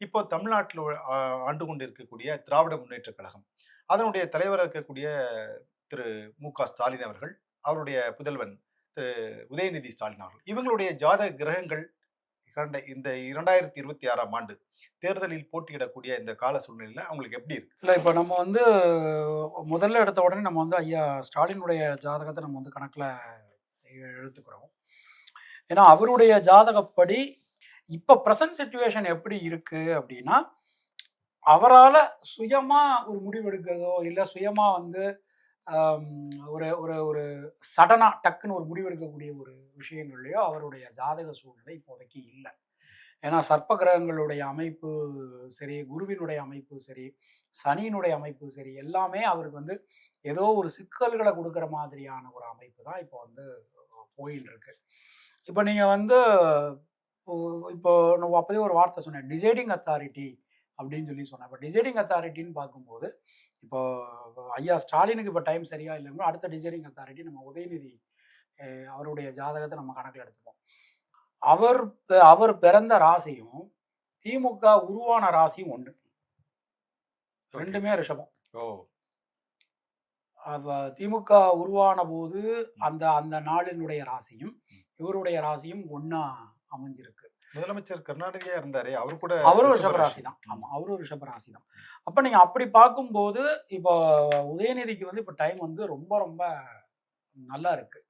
இப்போ தமிழ்நாட்டில் ஆண்டு கொண்டு இருக்கக்கூடிய திராவிட முன்னேற்றக் கழகம், அதனுடைய தலைவரா இருக்கக்கூடிய திரு மு.க. ஸ்டாலின் அவர்கள், அவருடைய புதல்வன் திரு உதயநிதி ஸ்டாலின் அவர்கள், இவங்களுடைய ஜாதக கிரகங்கள் இந்த 2026ஆம் ஆண்டு தேர்தலில் போட்டியிடக்கூடிய இந்த கால சூழ்நிலையில அவங்களுக்கு எப்படி இருக்கு? இல்ல இப்ப நம்ம வந்து முதல்ல எடுத்த உடனே நம்ம வந்து ஐயா ஸ்டாலினுடைய ஜாதகத்த நம்ம வந்து கணக்குல எடுத்துக்கிறோம். ஏன்னா, அவருடைய ஜாதகப்படி இப்ப பிரசன்ட் சிட்யூவேஷன் எப்படி இருக்கு அப்டின்னா, அவரால சுயமா ஒரு முடிவு எடுக்கிறதோ, இல்ல சுயமா வந்து அம் ஒரு ஒரு ஒரு சடனா டக்குன்னு ஒரு முடிவு எடுக்கக்கூடிய ஒரு விஷயங்கள்லயோ அவருடைய ஜாதக சூழ்நிலை இப்போதைக்கு இல்ல. ஏன்னா, சர்ப்ப கிரகங்களுடைய அமைப்பு சரி, குருவினுடைய அமைப்பு சரி, சனியினுடைய அமைப்பு சரி, எல்லாமே அவருக்கு வந்து ஏதோ ஒரு சிக்கல்கள குடுக்குற மாதிரியான ஒரு அமைப்பு தான் இப்போ வந்து போயின்னு இருக்கு. இப்ப நீங்க வந்து இப்போ இப்போ நான் அப்பவே ஒரு வார்த்தை சொன்னேன். டிசைடிங் அத்தாரிட்டி அப்படின்னு சொல்லி சொன்னேன். இப்ப டிசைடிங் அத்தாரிட்டின்னு பார்க்கும்போது, இப்போ ஐயா ஸ்டாலினுக்கு இப்ப டைம் சரியா இல்லைங்களோ, அடுத்த டிசைடிங் அத்தாரிட்டி நம்ம உதயநிதி அ அவருடைய ஜாதகத்த நம்ம கணக்குல எடுத்துப்போம். அவர் அவர் பிறந்த ராசியும், திமுக உருவான ராசியும் ஒண்ணு. ஓகே. 2மே ரிஷபம். ஓ! திமுக உருவானபோது அந்த அந்த நாளினுடைய ராசியும், இவருடைய ராசியும் ஒண்ணா அமைஞ்சிருக்கு. முதலமைச்சர் கருணாநிதியா இருந்தாரே, அவரு கூட அவரும் ரிஷப ரிஷப ராசி ராசி. தான். ம். ஆமா, அவரும் ரிஷப ராசி தான். அப்ப நீங்க அப்படி பார்க்கும்போது, இப்போ உதயநிதிக்கு வந்து இப்ப டைம் வந்து ரொம்ப ரொம்ப நல்லா இருக்கு.